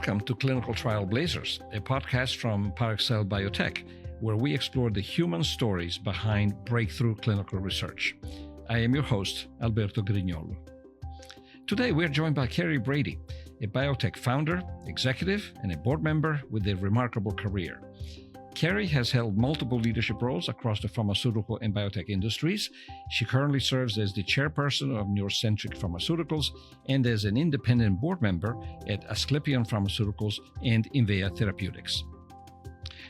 Welcome to Clinical Trialblazers, a podcast from Parexel Biotech, where we explore the human stories behind breakthrough clinical research. I am your host, Alberto Grignolo. Today, we're joined by Kerrie Brady, a biotech founder, executive, and a board member with a remarkable career. Kerrie has held multiple leadership roles across the pharmaceutical and biotech industries. She currently serves as the chairperson of Neurocentrx Pharmaceuticals and as an independent board member at Asklepion Pharmaceuticals and Invea Therapeutics.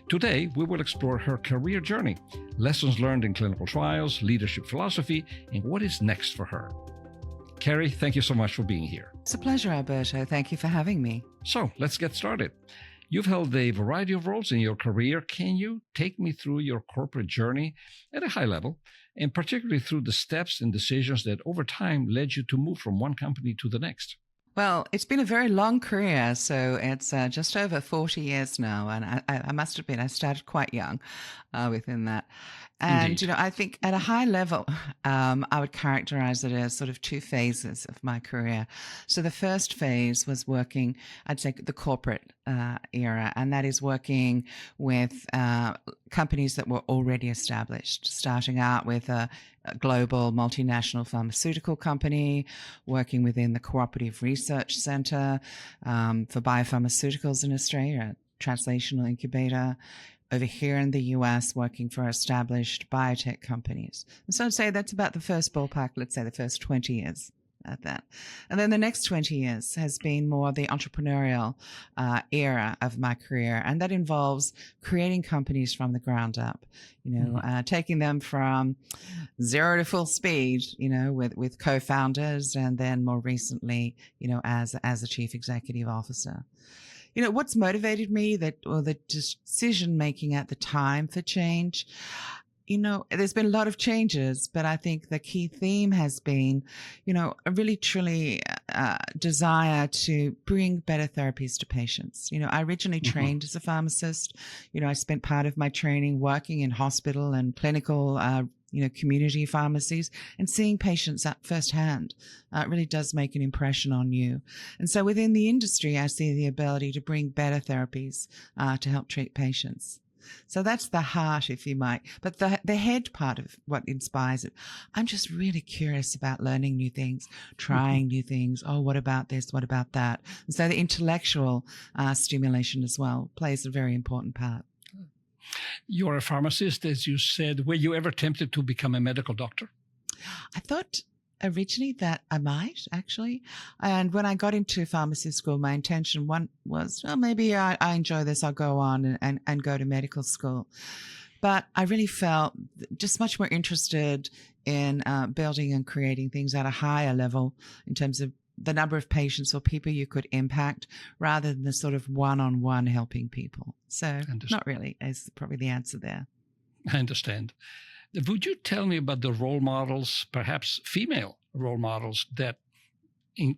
Today, we will explore her career journey, lessons learned in clinical trials, leadership philosophy, and what is next for her. Kerrie, thank you so much for being here. It's a pleasure, Alberto. Thank you for having me. So let's get started. You've held a variety of roles in your career. Can you take me through your corporate journey at a high level, and particularly through the steps and decisions that over time led you to move from one company to the next? Well, it's been a very long career, so it's just over 40 years now, and I must admit I started quite young within that. And, Indeed. I think at a high level, I would characterize it as sort of two phases of my career. So the first phase was working, I'd say, the corporate era, and that is working with companies that were already established, starting out with a global multinational pharmaceutical company, working within the Cooperative Research Center for Biopharmaceuticals in Australia, a translational incubator. Over here in the US, working for established biotech companies. And so I'd say that's about the first ballpark, let's say the first 20 years at that. And then the next 20 years has been more the entrepreneurial era of my career. And that involves creating companies from the ground up, taking them from zero to full speed, with co-founders, and then more recently, as a chief executive officer. What's motivated me or the decision making at the time for change, there's been a lot of changes, but I think the key theme has been, a really truly desire to bring better therapies to patients. I originally trained as a pharmacist. I spent part of my training working in hospital and clinical community pharmacies, and seeing patients at firsthand really does make an impression on you. And so within the industry, I see the ability to bring better therapies to help treat patients. So that's the heart, if you might. But the head part of what inspires it, I'm just really curious about learning new things, trying new things. Oh, what about this? What about that? And so the intellectual stimulation as well plays a very important part. You're a pharmacist, as you said. Were you ever tempted to become a medical doctor? I thought originally that I might, actually. And when I got into pharmacy school, my intention was, maybe I enjoy this, I'll go on and go to medical school. But I really felt just much more interested in building and creating things at a higher level in terms of the number of patients or people you could impact, rather than the sort of one-on-one helping people. So not really is probably the answer there. I understand. Would you tell me about the role models, perhaps female role models, that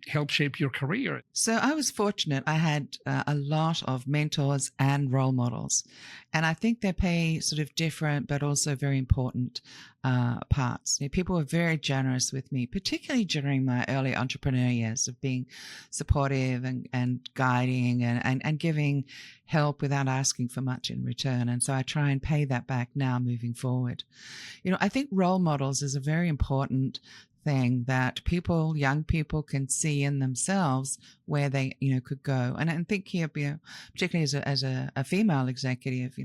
help shape your career? So I was fortunate. I had a lot of mentors and role models. And I think they play sort of different but also very important parts. People were very generous with me, particularly during my early entrepreneur years, of being supportive and guiding and giving help without asking for much in return. And so I try and pay that back now moving forward. I think role models is a very important thing that young people can see in themselves where they, could go. And I think here, particularly as a female executive,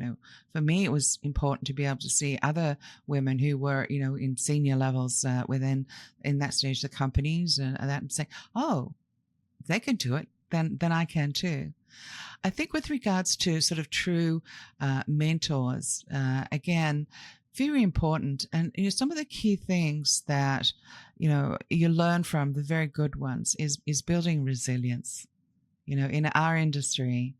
for me, it was important to be able to see other women who were, in senior levels in that stage of the companies and say, oh, if they can do it, then I can too. I think with regards to sort of true mentors, again, very important. And some of the key things that you learn from the very good ones is building resilience. In our industry,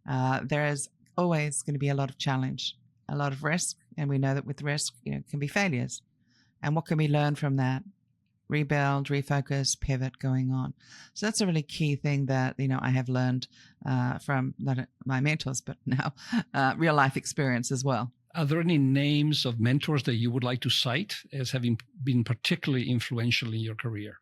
there is always going to be a lot of challenge, a lot of risk, and we know that with risk, can be failures. And what can we learn from that? Rebuild, refocus, pivot, going on. So that's a really key thing that I have learned from not my mentors, but now real life experience as well. Are there any names of mentors that you would like to cite as having been particularly influential in your career?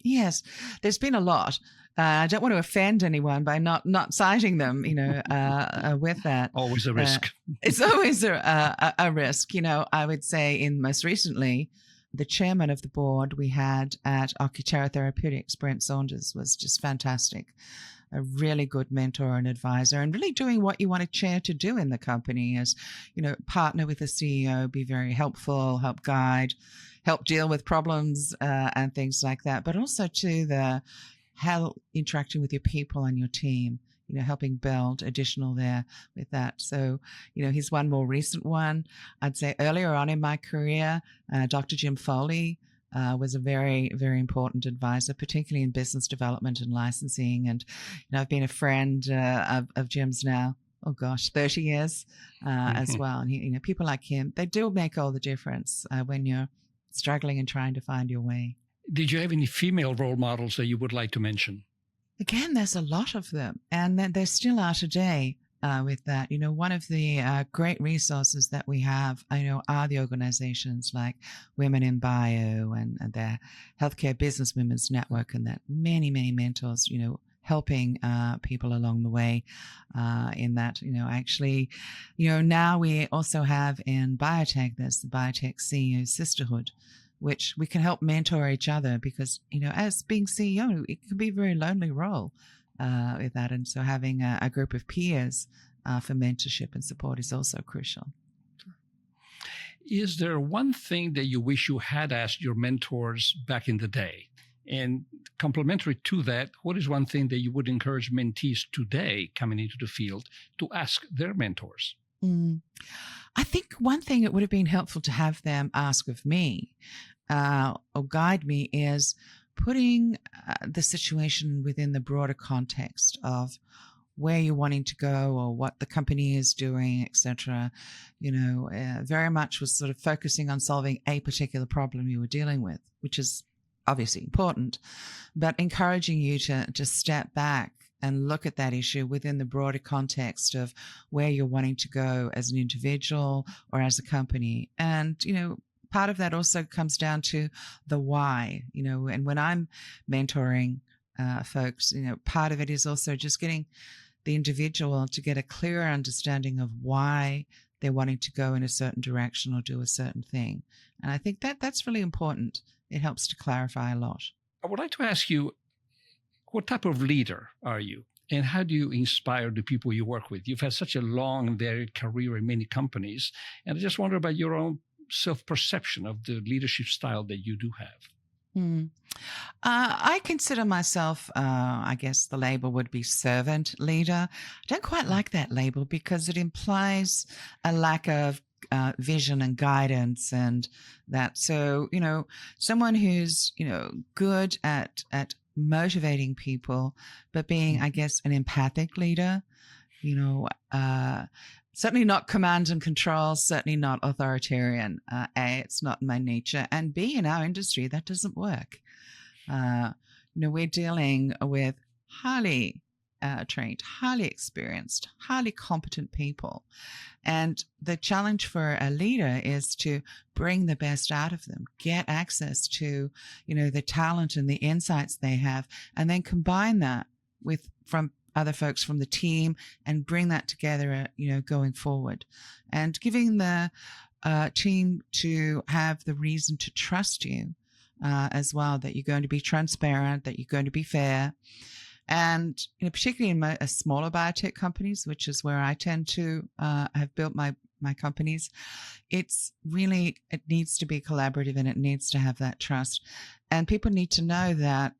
Yes, there's been a lot. I don't want to offend anyone by not citing them, with that. Always a risk. It's always a risk. I would say in most recently, the chairman of the board we had at Therapeutics, Brent Saunders, was just fantastic. A really good mentor and advisor, and really doing what you want a chair to do in the company is, partner with the CEO, be very helpful, help guide, help deal with problems and things like that, but also to how interacting with your people and your team, helping build additional there with that. So, he's one more recent one. I'd say earlier on in my career, Dr. Jim Foley was a very, very important advisor, particularly in business development and licensing. And, I've been a friend of Jim's now, 30 years as well. And, people like him, they do make all the difference when you're struggling and trying to find your way. Did you have any female role models that you would like to mention? Again, there's a lot of them, and there still are today. With that, one of the great resources that we have, are the organizations like Women in Bio and their Healthcare Business Women's Network, and that many, many mentors, helping people along the way in that, actually, now we also have in biotech, there's the Biotech CEO Sisterhood, which we can help mentor each other because, as being CEO, it can be a very lonely role. With that. And so having a group of peers for mentorship and support is also crucial. Is there one thing that you wish you had asked your mentors back in the day? And complementary to that, what is one thing that you would encourage mentees today coming into the field to ask their mentors? I think one thing it would have been helpful to have them ask of me or guide me is putting the situation within the broader context of where you're wanting to go or what the company is doing, etc. Very much was sort of focusing on solving a particular problem you were dealing with, which is obviously important, but encouraging you to step back and look at that issue within the broader context of where you're wanting to go as an individual or as a company. And, part of that also comes down to the why, and when I'm mentoring folks, part of it is also just getting the individual to get a clearer understanding of why they're wanting to go in a certain direction or do a certain thing. And I think that's really important. It helps to clarify a lot. I would like to ask you, what type of leader are you? And how do you inspire the people you work with? You've had such a long and varied career in many companies. And I just wonder about your own self-perception of the leadership style that you do have. I consider myself, I guess the label would be servant leader. I don't quite like that label because it implies a lack of vision and guidance and that. So, someone who's, good at motivating people, but being, I guess, an empathic leader, certainly not command and control, certainly not authoritarian. A, it's not my nature. And B, in our industry, that doesn't work. We're dealing with highly trained, highly experienced, highly competent people. And the challenge for a leader is to bring the best out of them, get access to, the talent and the insights they have, and then combine that from other folks from the team and bring that together, going forward. And giving the team to have the reason to trust you as well, that you're going to be transparent, that you're going to be fair. And, particularly in smaller biotech companies, which is where I tend to have built my companies, it needs to be collaborative and it needs to have that trust. And people need to know that,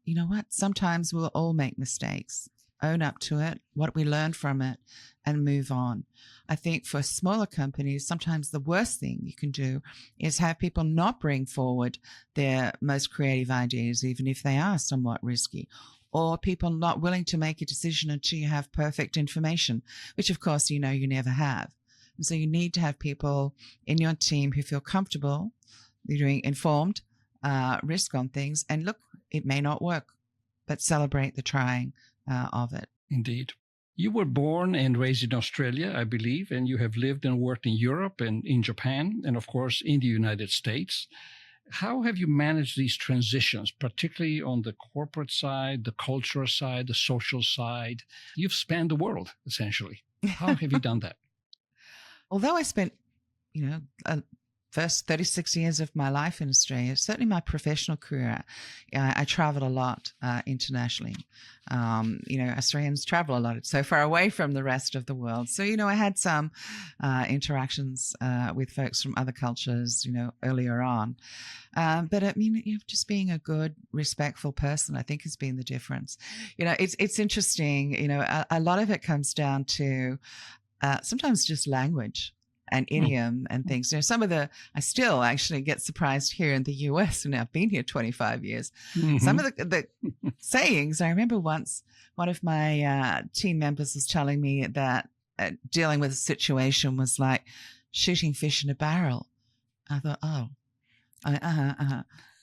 sometimes we'll all make mistakes. Own up to it, what we learned from it, and move on. I think for smaller companies, sometimes the worst thing you can do is have people not bring forward their most creative ideas, even if they are somewhat risky, or people not willing to make a decision until you have perfect information, which of course, you never have. And so you need to have people in your team who feel comfortable, they're doing informed risk on things, and look, it may not work, but celebrate the trying of it. Indeed. You were born and raised in Australia, I believe, and you have lived and worked in Europe and in Japan, and of course in the United States. How have you managed these transitions, particularly on the corporate side, the cultural side, the social side? You've spanned the world, essentially. How have you done that? Although I spent, first 36 years of my life in Australia, certainly my professional career, I traveled a lot internationally. Australians travel a lot. It's so far away from the rest of the world. So, I had some interactions with folks from other cultures, earlier on. But just being a good, respectful person, I think, has been the difference. It's interesting, a lot of it comes down to sometimes just language and idiom and things. I still actually get surprised here in the US, and I've been here 25 years. Mm-hmm. Some of the sayings, I remember once one of my team members was telling me that dealing with a situation was like shooting fish in a barrel. I thought,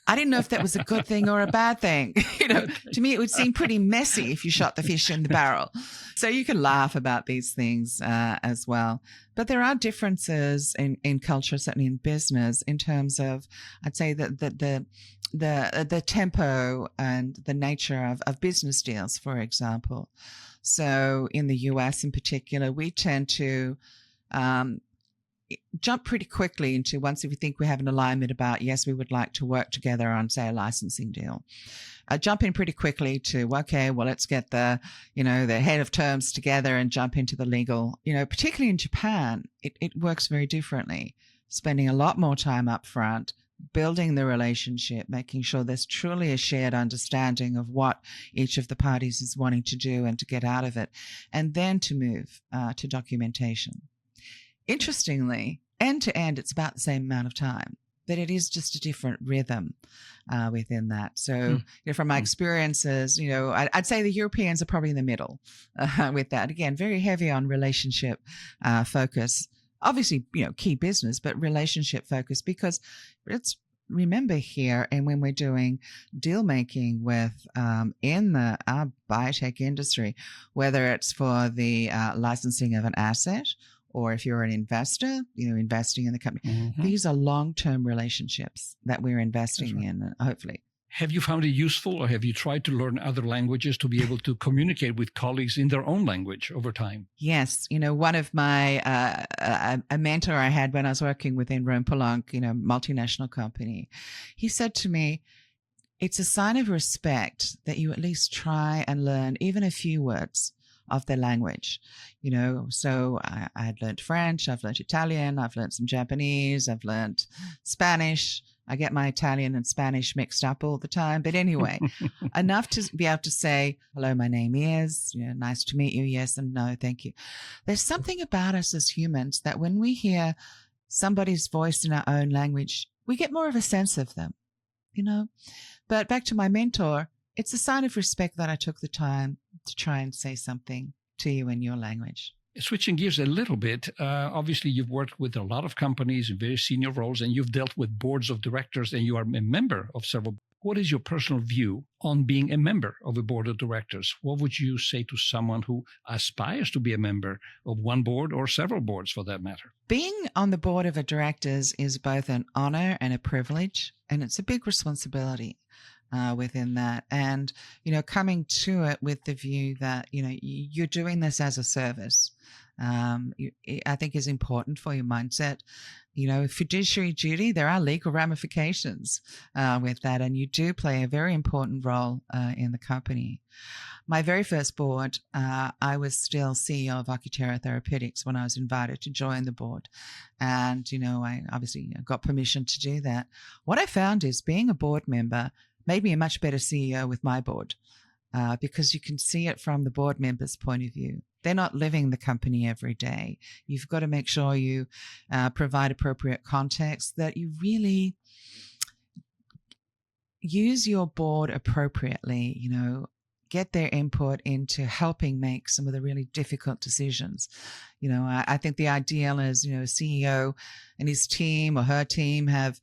I didn't know if that was a good thing or a bad thing. To me, it would seem pretty messy if you shot the fish in the barrel. So you can laugh about these things as well. But there are differences in culture, certainly in business, in terms of, I'd say that the tempo and the nature of business deals, for example. So in the US in particular, we tend to jump pretty quickly into, once if we think we have an alignment about, yes, we would like to work together on, say, a licensing deal. Jump in pretty quickly to, okay, well, let's get the head of terms together and jump into the legal. Particularly in Japan, it works very differently, spending a lot more time up front, building the relationship, making sure there's truly a shared understanding of what each of the parties is wanting to do and to get out of it, and then to move to documentation. Interestingly, end to end, it's about the same amount of time, but it is just a different rhythm within that. So, from my experiences, I'd say the Europeans are probably in the middle with that. Again, very heavy on relationship focus. Obviously, key business, but relationship focus, because let's remember here, and when we're doing deal making with in our biotech industry, whether it's for the licensing of an asset, or if you're an investor, investing in the company, these are long-term relationships that we're investing in, hopefully. Have you found it useful, or have you tried to learn other languages to be able to communicate with colleagues in their own language over time? Yes. One of my, a mentor I had when I was working within Rhône-Poulenc, multinational company, he said to me, it's a sign of respect that you at least try and learn even a few words of their language. So I had learned French, I've learned Italian, I've learned some Japanese, I've learned Spanish. I get my Italian and Spanish mixed up all the time. But anyway, enough to be able to say, hello, my name is, nice to meet you. Yes and no, thank you. There's something about us as humans that when we hear somebody's voice in our own language, we get more of a sense of them, But back to my mentor, it's a sign of respect that I took the time to try and say something to you in your language. Switching gears a little bit, obviously you've worked with a lot of companies in very senior roles, and you've dealt with boards of directors, and you are a member of several. What is your personal view on being a member of a board of directors? What would you say to someone who aspires to be a member of one board or several boards for that matter? Being on the board of a directors is both an honor and a privilege, and it's a big responsibility within that. And, coming to it with the view that, you're doing this as a service, I think is important for your mindset. Fiduciary duty, there are legal ramifications with that, and you do play a very important role in the company. My very first board, I was still CEO of Therapeutics when I was invited to join the board. And, I obviously got permission to do that. What I found is being a board member made me a much better CEO with my board because you can see it from the board members' point of view. They're not living the company every day. You've got to make sure you provide appropriate context, that you really use your board appropriately, get their input into helping make some of the really difficult decisions. I think the ideal is, a CEO and his team or her team have,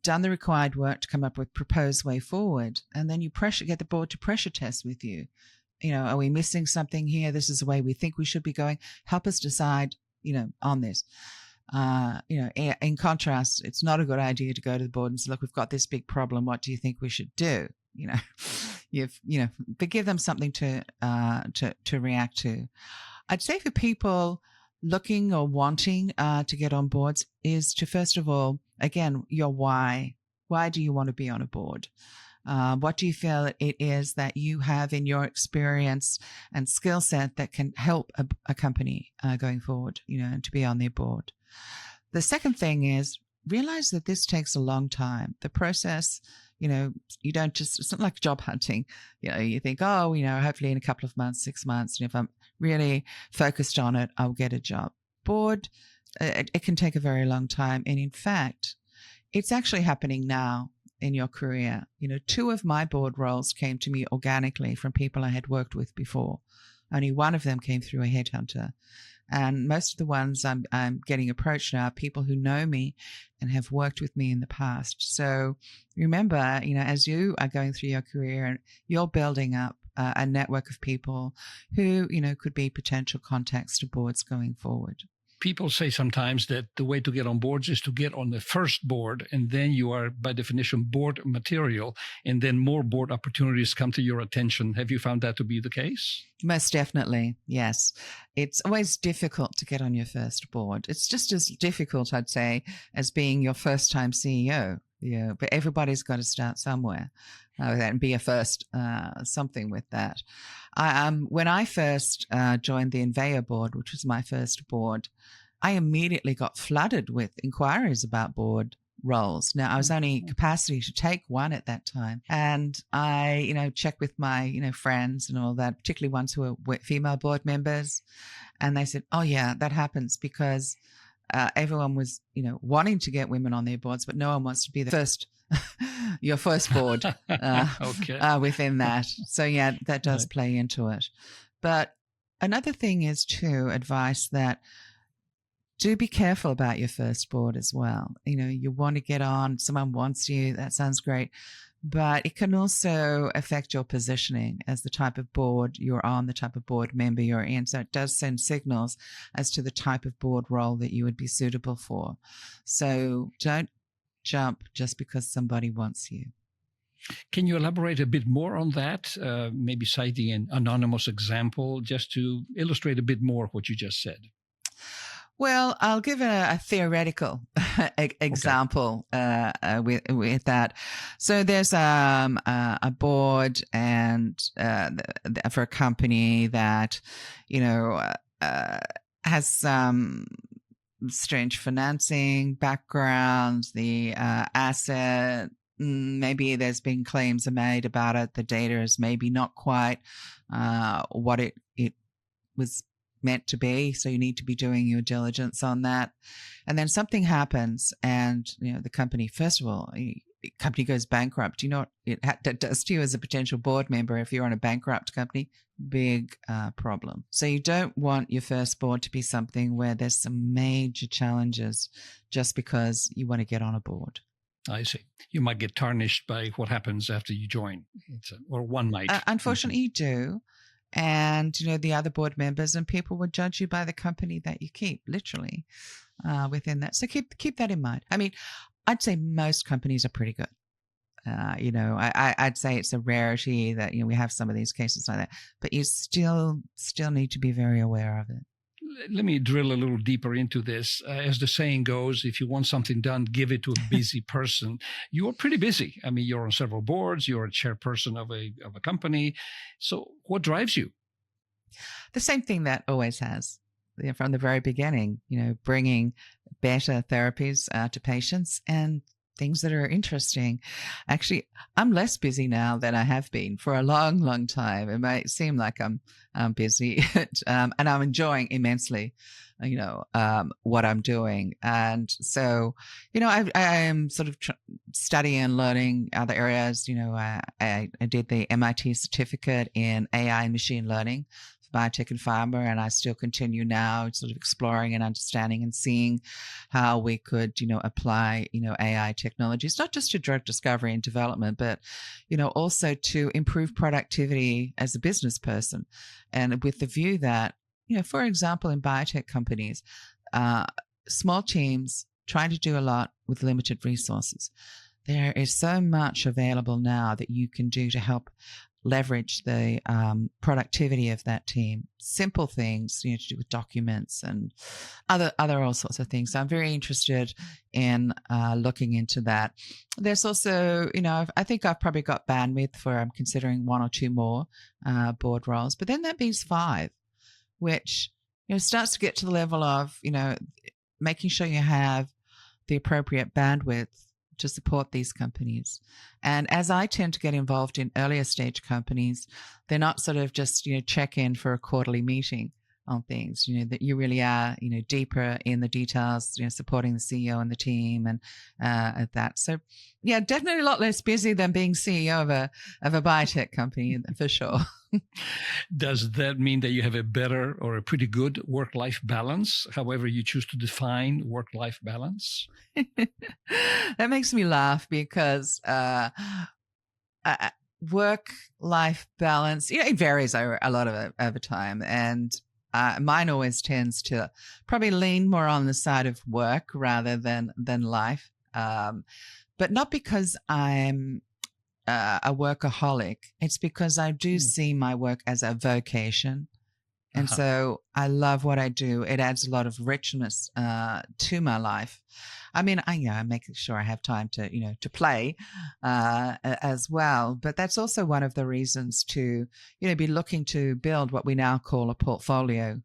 done the required work to come up with proposed way forward. And then you get the board to pressure test with you. Are we missing something here? This is the way we think we should be going. Help us decide, on this. In contrast, it's not a good idea to go to the board and say, look, we've got this big problem. What do you think we should do? But give them something to react to. I'd say for people looking or wanting to get on boards is to, first of all, again, your why. Why do you want to be on a board? What do you feel it is that you have in your experience and skill set that can help a company going forward, and to be on their board? The second thing is realize that this takes a long time. The process, you don't just, it's not like job hunting. You think, hopefully in a couple of months, 6 months, if I'm really focused on it, I'll get a job. Board, it can take a very long time. And in fact, it's actually happening now in your career. 2 of my board roles came to me organically from people I had worked with before. Only one of them came through a headhunter. And most of the ones I'm getting approached now are people who know me and have worked with me in the past. So remember, as you are going through your career and you're building up a network of people who, could be potential contacts to boards going forward. People say sometimes that the way to get on boards is to get on the first board, and then you are, by definition, board material, and then more board opportunities come to your attention. Have you found that to be the case? Most definitely, yes. It's always difficult to get on your first board. It's just as difficult, I'd say, as being your first-time CEO. But everybody's got to start somewhere and be a first something with that. When I first joined the Invea board, which was my first board, I immediately got flooded with inquiries about board roles. Now, I was only capacity to take one at that time. And I, checked with my, friends and all that, particularly ones who were female board members. And they said, oh, yeah, that happens because everyone was, wanting to get women on their boards, but no one wants to be the first, your first board within that. So, yeah, that does play into it. But another thing is, too, advice that do be careful about your first board as well. You want to get on, someone wants you, that sounds great. But it can also affect your positioning as the type of board you're on, the type of board member you're in. So it does send signals as to the type of board role that you would be suitable for. So don't jump just because somebody wants you. Can you elaborate a bit more on that? Maybe citing an anonymous example just to illustrate a bit more what you just said. Well, I'll give a theoretical example with that. So there's a board and for a company that, has some strange financing background, the asset, maybe there's been claims made about it. The data is maybe not quite what it was meant to be. So you need to be doing your diligence on that. And then something happens and, the company, first of all, the company goes bankrupt. You know what it does to you as a potential board member if you're on a bankrupt company? Big problem. So you don't want your first board to be something where there's some major challenges just because you want to get on a board. I see. You might get tarnished by what happens after you join, or one might. Unfortunately, you do. And, the other board members and people would judge you by the company that you keep, literally, within that. So keep that in mind. I mean, I'd say most companies are pretty good. I'd say it's a rarity that, we have some of these cases like that, but you still need to be very aware of it. Let me drill a little deeper into this. As the saying goes, if you want something done, give it to a busy person. You're pretty busy. I mean, you're on several boards. You're a chairperson of a company. So what drives you? The same thing that always has. From the very beginning, bringing better therapies to patients and things that are interesting. Actually, I'm less busy now than I have been for a long, long time. It might seem like I'm busy, and I'm enjoying immensely, what I'm doing. And so, I am sort of studying and learning other areas. I did the MIT certificate in AI and machine learning, biotech and pharma, and I still continue now sort of exploring and understanding and seeing how we could, apply, AI technologies, not just to drug discovery and development, but, also to improve productivity as a business person. And with the view that, for example, in biotech companies, small teams trying to do a lot with limited resources. There is so much available now that you can do to help leverage the productivity of that team. Simple things, to do with documents and other all sorts of things. So I'm very interested in looking into that. There's also, I think I've probably got bandwidth for, I'm considering 1 or 2 more board roles, but then that means 5, which starts to get to the level of, making sure you have the appropriate bandwidth to support these companies. And as I tend to get involved in earlier stage companies, they're not sort of just, check in for a quarterly meeting on things, that you really are, deeper in the details, supporting the CEO and the team and at that. So yeah, definitely a lot less busy than being CEO of a biotech company for sure. Does that mean that you have a better or a pretty good work-life balance, however you choose to define work-life balance? That makes me laugh because work-life balance, it varies a lot over time. And mine always tends to probably lean more on the side of work rather than life. But not because I'm a workaholic. It's because I do see my work as a vocation. And so I love what I do. It adds a lot of richness to my life. I mean, I'm making sure I have time to, to play as well. But that's also one of the reasons to, be looking to build what we now call a portfolio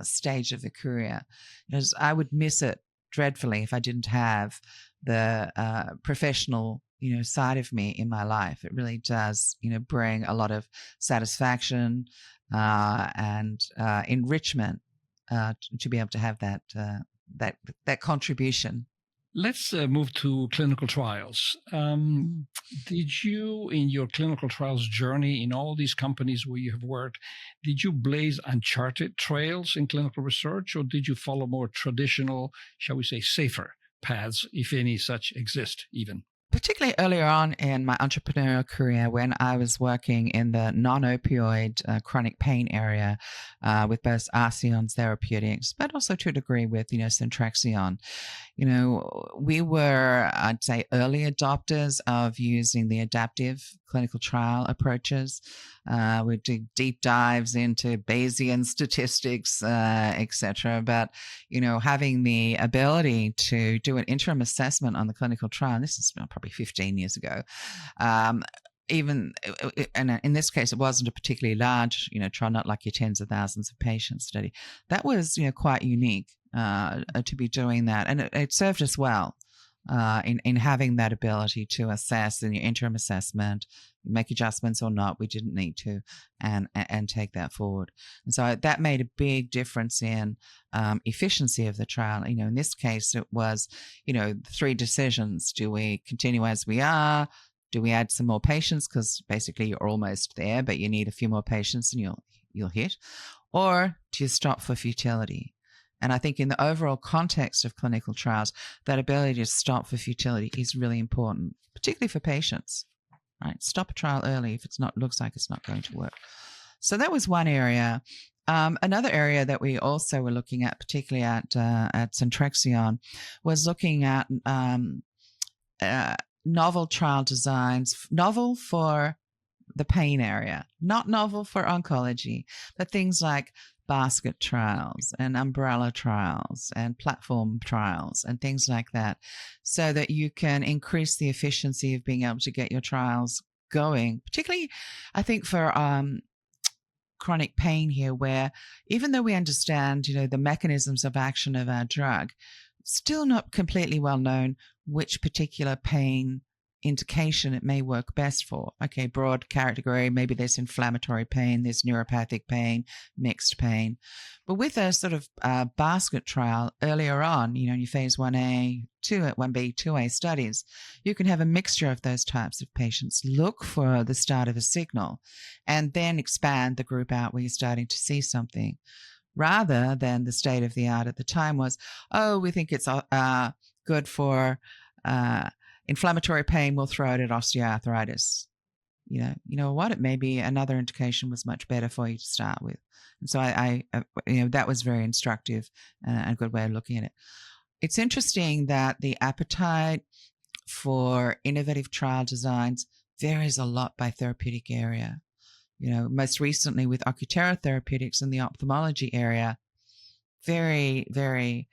stage of a career. Because I would miss it dreadfully if I didn't have the professional side of me in my life. It really does, bring a lot of satisfaction and enrichment to be able to have that contribution. Let's move to clinical trials. Did you, in your clinical trials journey, in all these companies where you have worked, did you blaze uncharted trails in clinical research, or did you follow more traditional, shall we say, safer paths, if any such exist even? Particularly earlier on in my entrepreneurial career, when I was working in the non-opioid chronic pain area with both Asklepion Therapeutics, but also to a degree with, Centraxion. We were, I'd say, early adopters of using the adaptive clinical trial approaches. We do deep dives into Bayesian statistics, etc. But, having the ability to do an interim assessment on the clinical trial, and this is probably 15 years ago, even, and in this case, it wasn't a particularly large, trial, not like your tens of thousands of patients study. That was, quite unique to be doing that. And it served us well in having that ability to assess in your interim assessment, make adjustments or not. We didn't need to, and take that forward. And so that made a big difference in efficiency of the trial. In this case, it was, 3 decisions. Do we continue as we are? Do we add some more patients? Because basically you're almost there, but you need a few more patients and you'll hit. Or do you stop for futility? And I think in the overall context of clinical trials, that ability to stop for futility is really important, particularly for patients, right? Stop a trial early if looks like it's not going to work. So that was one area. Another area that we also were looking at, particularly at Centraxion, was looking at novel trial designs, novel for the pain area, not novel for oncology, but things like basket trials and umbrella trials and platform trials and things like that, so that you can increase the efficiency of being able to get your trials going, particularly, I think, for chronic pain here, where even though we understand, the mechanisms of action of our drug, still not completely well known which particular pain indication it may work best for. Okay, broad category, maybe there's inflammatory pain, there's neuropathic pain, mixed pain. But with a sort of basket trial earlier on, in your phase 1A, 1B, 2A studies, you can have a mixture of those types of patients, look for the start of a signal, and then expand the group out where you're starting to see something. Rather than the state of the art at the time was, we think it's good for inflammatory pain, we'll throw it at osteoarthritis. You know what? It may be another indication was much better for you to start with. And so I that was very instructive and a good way of looking at it. it's interesting that the appetite for innovative trial designs varies a lot by therapeutic area. Most recently with Ocuterra Therapeutics in the ophthalmology area, very, very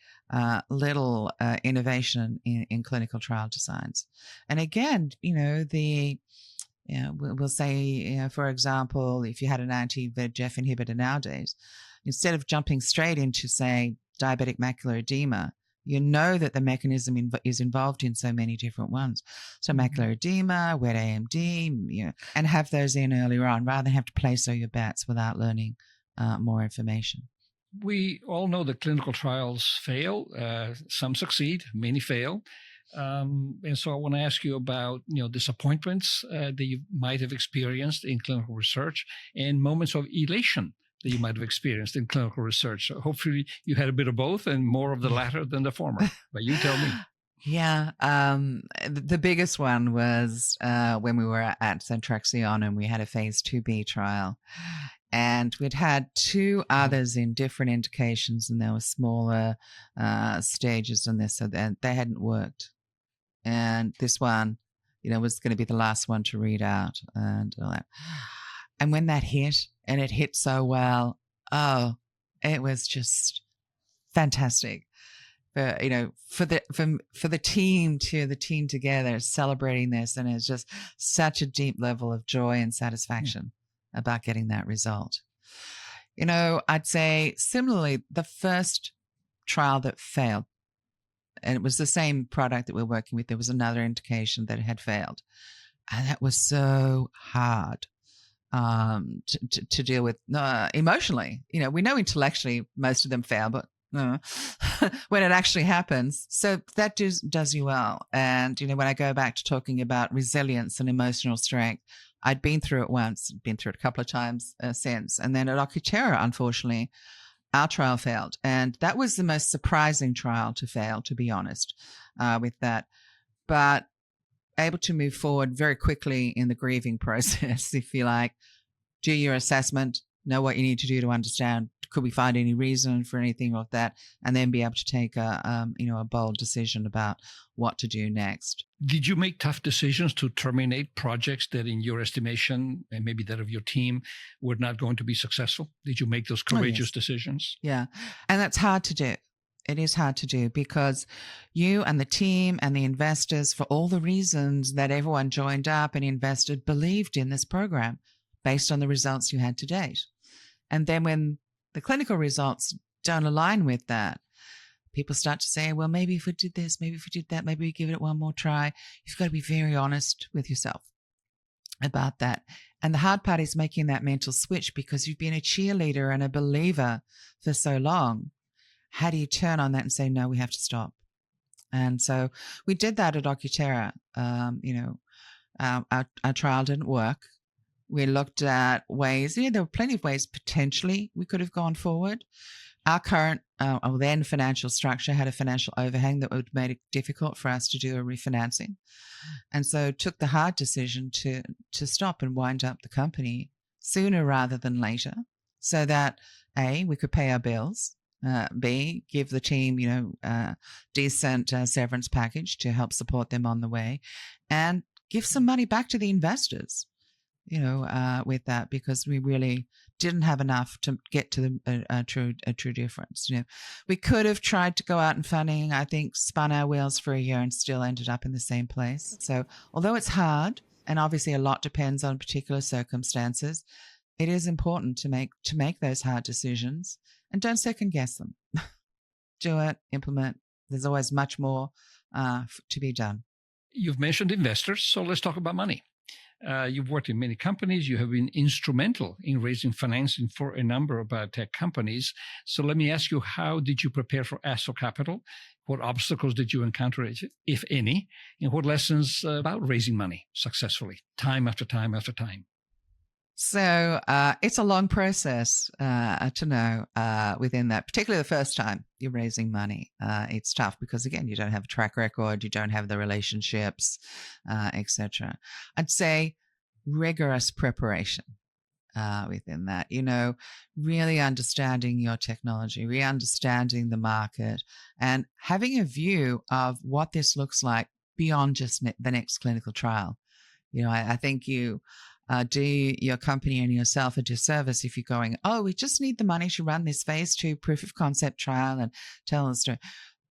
little innovation in clinical trial designs. And again, we'll say, for example, if you had an anti-VEGF inhibitor nowadays, instead of jumping straight into, say, diabetic macular edema, that the mechanism is involved in so many different ones. So macular edema, wet AMD, and have those in earlier on rather than have to place all your bets without learning more information. We all know that clinical trials fail. Some succeed, many fail. And so I want to ask you about, disappointments that you might have experienced in clinical research and moments of elation that you might have experienced in clinical research. So hopefully you had a bit of both and more of the latter than the former. But you tell me. Yeah. The biggest one was when we were at Centraxion and we had a phase 2B trial. And we'd had two others in different indications, and there were smaller stages in this, so they hadn't worked. And this one, was going to be the last one to read out, and all that. And when that hit, and it hit so well, it was just fantastic. For the team together celebrating this, and it's just such a deep level of joy and satisfaction about getting that result. I'd say similarly, the first trial that failed, and it was the same product that we're working with, there was another indication that had failed. And that was so hard to deal with emotionally. We know intellectually most of them fail, but when it actually happens. So that does you well. And, when I go back to talking about resilience and emotional strength, I'd been through it once, been through it a couple of times since. And then at Ocuterra, unfortunately, our trial failed. And that was the most surprising trial to fail, to be honest, with that. But able to move forward very quickly in the grieving process, if you like, do your assessment, know what you need to do to understand, could we find any reason for anything like that, and then be able to take a bold decision about what to do next. Did you make tough decisions to terminate projects that, in your estimation, and maybe that of your team, were not going to be successful? Did you make those courageous decisions? Yeah, and that's hard to do. It is hard to do because you and the team and the investors, for all the reasons that everyone joined up and invested, believed in this program based on the results you had to date. And then when the clinical results don't align with that, people start to say, well, maybe if we did this, maybe if we did that, maybe we give it one more try. You've got to be very honest with yourself about that. And the hard part is making that mental switch, because you've been a cheerleader and a believer for so long. How do you turn on that and say, no, we have to stop? And so we did that at Ocuterra. Our trial didn't work. We looked at ways, there were plenty of ways potentially we could have gone forward. Our current, then financial structure had a financial overhang that would have made it difficult for us to do a refinancing. And so took the hard decision to stop and wind up the company sooner rather than later, so that A, we could pay our bills, B, give the team, decent severance package to help support them on the way, and give some money back to the investors. With that, because we really didn't have enough to get to a true difference. We could have tried to go out and funding, I think, spun our wheels for a year and still ended up in the same place. So although it's hard, and obviously a lot depends on particular circumstances, it is important to make those hard decisions, and don't second guess them. Do it, implement. There's always much more to be done. You've mentioned investors, so let's talk about money. You've worked in many companies. You have been instrumental in raising financing for a number of biotech companies. So let me ask you, how did you prepare for ASO Capital? What obstacles did you encounter, if any? And what lessons about raising money successfully, time after time after time? So it's a long process to know within that, particularly the first time you're raising money. It's tough because, again, you don't have a track record, you don't have the relationships, etc. I'd say rigorous preparation. within that, really understanding your technology, re-understanding the market, and having a view of what this looks like beyond just the next clinical trial. I think you do your company and yourself a disservice if you're going, oh, we just need the money to run this phase 2 proof of concept trial and tell the story.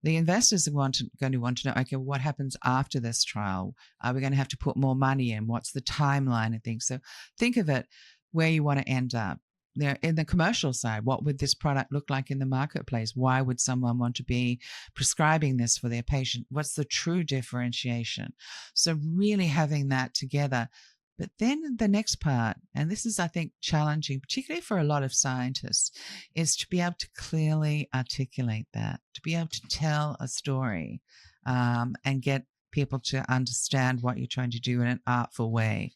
The investors are going to want to know, okay, what happens after this trial? Are we going to have to put more money in? What's the timeline and things? So think of it where you want to end up. In the commercial side, what would this product look like in the marketplace? Why would someone want to be prescribing this for their patient? What's the true differentiation? So really having that together. But then the next part, and this is, I think, challenging, particularly for a lot of scientists, is to be able to clearly articulate that, to be able to tell a story and get people to understand what you're trying to do in an artful way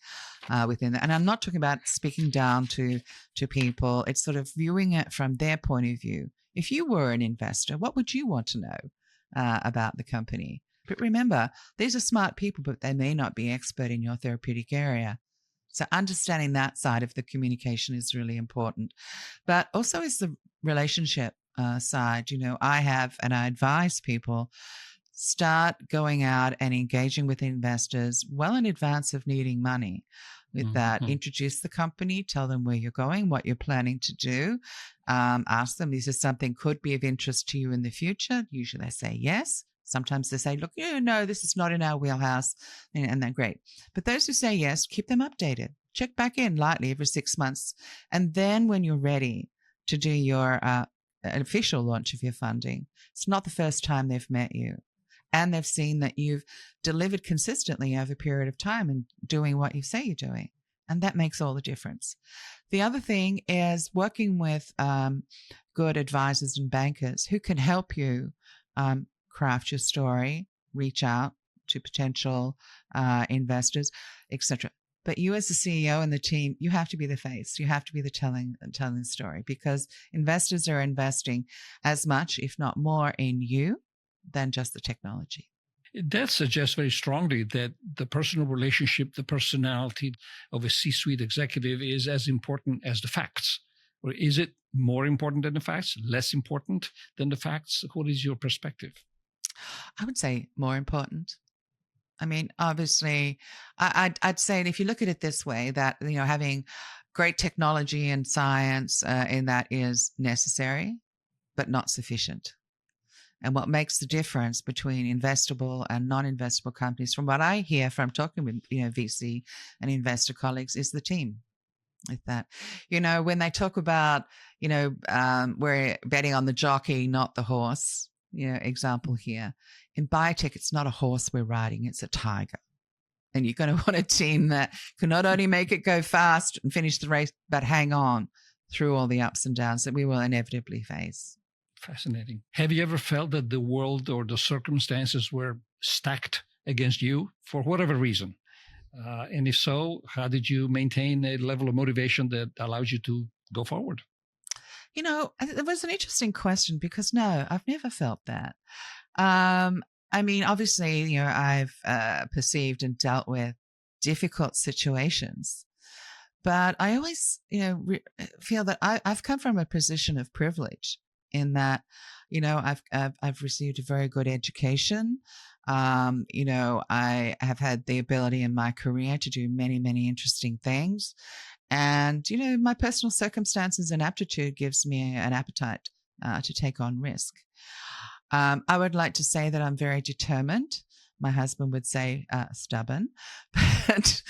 within that. And I'm not talking about speaking down to people. It's sort of viewing it from their point of view. If you were an investor, what would you want to know about the company? But remember, these are smart people, but they may not be expert in your therapeutic area. So understanding that side of the communication is really important. But also is the relationship side. I advise people, start going out and engaging with investors well in advance of needing money. With that, introduce the company, tell them where you're going, what you're planning to do. Ask them, is this something could be of interest to you in the future? Usually they say yes. Sometimes they say, look, no, this is not in our wheelhouse, and they're great. But those who say yes, keep them updated. Check back in lightly every 6 months. And then when you're ready to do your official launch of your funding, it's not the first time they've met you. And they've seen that you've delivered consistently over a period of time and doing what you say you're doing. And that makes all the difference. The other thing is working with good advisors and bankers who can help you craft your story, reach out to potential investors, etc. But you as the CEO and the team, you have to be the face. You have to be the telling the story, because investors are investing as much, if not more, in you than just the technology. That suggests very strongly that the personal relationship, the personality of a C-suite executive is as important as the facts. Or is it more important than the facts, less important than the facts? What is your perspective? I would say more important. I mean, obviously, I'd say if you look at it this way, that, having great technology and science in that is necessary, but not sufficient. And what makes the difference between investable and non-investable companies, from what I hear from talking with, VC and investor colleagues, is the team. With that, when they talk about, we're betting on the jockey, not the horse, example here. In biotech, it's not a horse we're riding, it's a tiger. And you're going to want a team that can not only make it go fast and finish the race, but hang on through all the ups and downs that we will inevitably face. Fascinating. Have you ever felt that the world or the circumstances were stacked against you for whatever reason? And if so, how did you maintain a level of motivation that allows you to go forward? It was an interesting question, because no, I've never felt that. I mean, obviously, I've perceived and dealt with difficult situations, but I always, feel that I've come from a position of privilege in that, I've received a very good education. I have had the ability in my career to do many, many interesting things. And, my personal circumstances and aptitude gives me an appetite to take on risk. I would like to say that I'm very determined. My husband would say stubborn, but,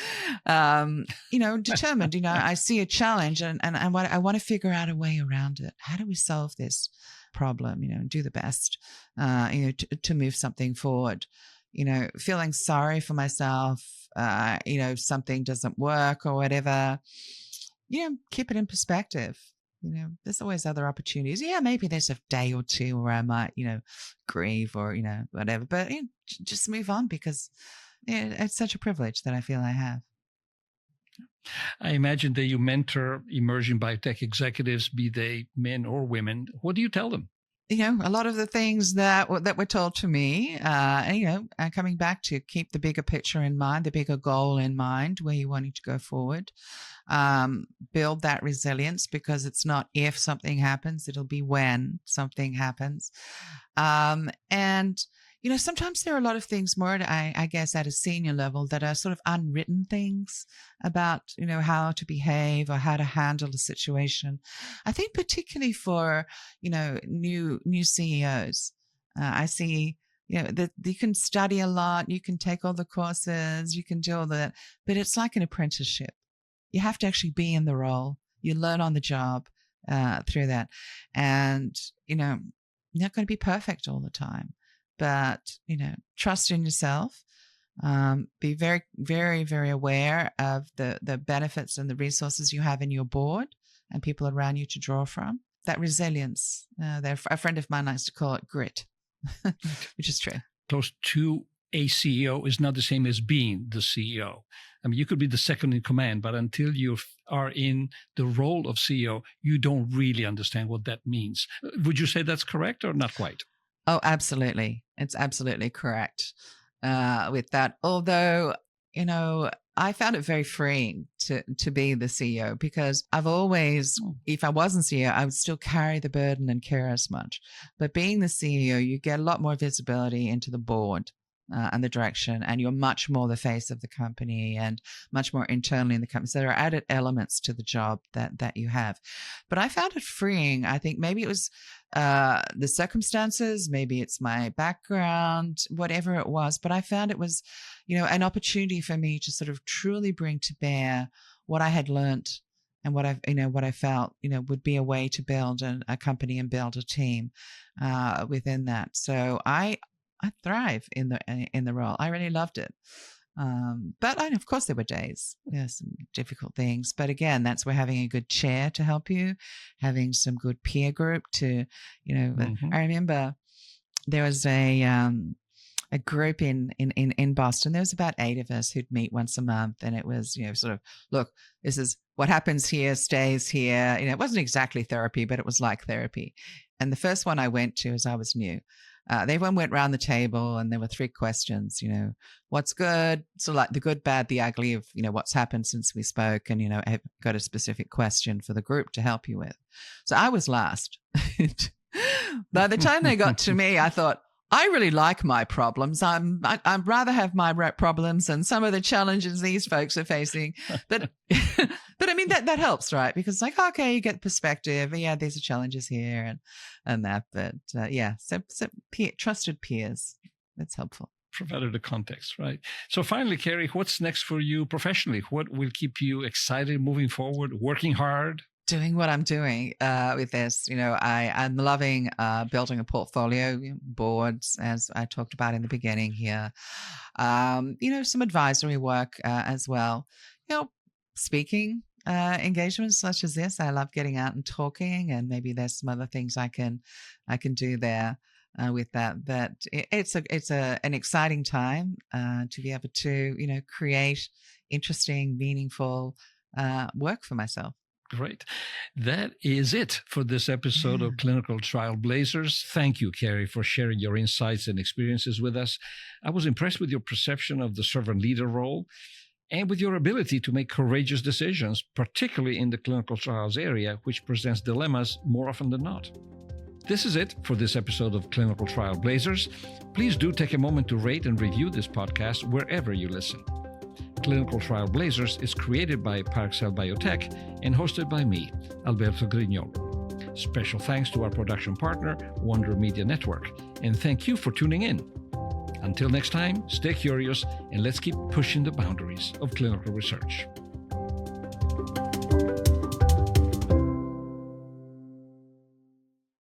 determined. I see a challenge and I want to figure out a way around it. How do we solve this problem, and do the best, to move something forward? Feeling sorry for myself, something doesn't work or whatever, keep it in perspective. There's always other opportunities. Yeah, maybe there's a day or two where I might, grieve or, whatever, but just move on, because it's such a privilege that I feel I have. I imagine that you mentor emerging biotech executives, be they men or women. What do you tell them? a lot of the things that were told to me, and coming back to keep the bigger picture in mind, the bigger goal in mind, where you're wanting to go forward. Build that resilience, because it's not if something happens, it'll be when something happens. And sometimes there are a lot of things more, I guess, at a senior level that are sort of unwritten things about, how to behave or how to handle a situation. I think particularly for, new CEOs, I see, that you can study a lot, you can take all the courses, you can do all that, but it's like an apprenticeship. You have to actually be in the role. You learn on the job through that. And, you're not going to be perfect all the time. But, trust in yourself, be very, very, very aware of the benefits and the resources you have in your board and people around you to draw from. That resilience, a friend of mine likes to call it grit, which is true. Close to a CEO is not the same as being the CEO. I mean, you could be the second in command, but until you are in the role of CEO, you don't really understand what that means. Would you say that's correct or not quite? Oh, absolutely. It's absolutely correct with that. Although, I found it very freeing to be the CEO, because I've always, if I wasn't CEO, I would still carry the burden and care as much. But being the CEO, you get a lot more visibility into the board and the direction, and you're much more the face of the company and much more internally in the company. So there are added elements to the job that you have. But I found it freeing. I think maybe it was the circumstances, maybe it's my background, whatever it was. But I found it was, an opportunity for me to sort of truly bring to bear what I had learned and what I felt, would be a way to build a company and build a team within that. So I thrive in the role. I really loved it. But of course there were days, some difficult things. But again, that's where having a good chair to help you, having some good peer group to, I remember there was a group in Boston. There was about 8 of us who'd meet once a month, and it was, sort of, look, this is what happens here, stays here. It wasn't exactly therapy, but it was like therapy. And the first one I went to, as I was new, everyone went around the table, and there were 3 questions, what's good? So like the good, bad, the ugly of, what's happened since we spoke. And, I've got a specific question for the group to help you with. So I was last. By the time they got to me, I thought, I really like my problems. I'd rather have my problems than some of the challenges these folks are facing. But but I mean that helps, right? Because it's like, okay, you get perspective. Yeah, there's the challenges here and that. But so trusted peers, that's helpful. Provided the context, right? So finally, Kerrie, what's next for you professionally? What will keep you excited moving forward, working hard? Doing what I'm doing with this, I'm loving building a portfolio, boards, as I talked about in the beginning here. Some advisory work as well. Speaking engagements such as this. I love getting out and talking, and maybe there's some other things I can do there with that. But it's an exciting time to be able to create interesting, meaningful work for myself. Great. That is it for this episode of Clinical Trialblazers. Thank you, Kerrie, for sharing your insights and experiences with us. I was impressed with your perception of the servant leader role and with your ability to make courageous decisions, particularly in the clinical trials area, which presents dilemmas more often than not. This is it for this episode of Clinical Trialblazers. Please do take a moment to rate and review this podcast wherever you listen. Clinical Trialblazers is created by Pharmaceuticals Biotech and hosted by me, Alberto Grignolo. Special thanks to our production partner, Wonder Media Network, and thank you for tuning in. Until next time, stay curious and let's keep pushing the boundaries of clinical research.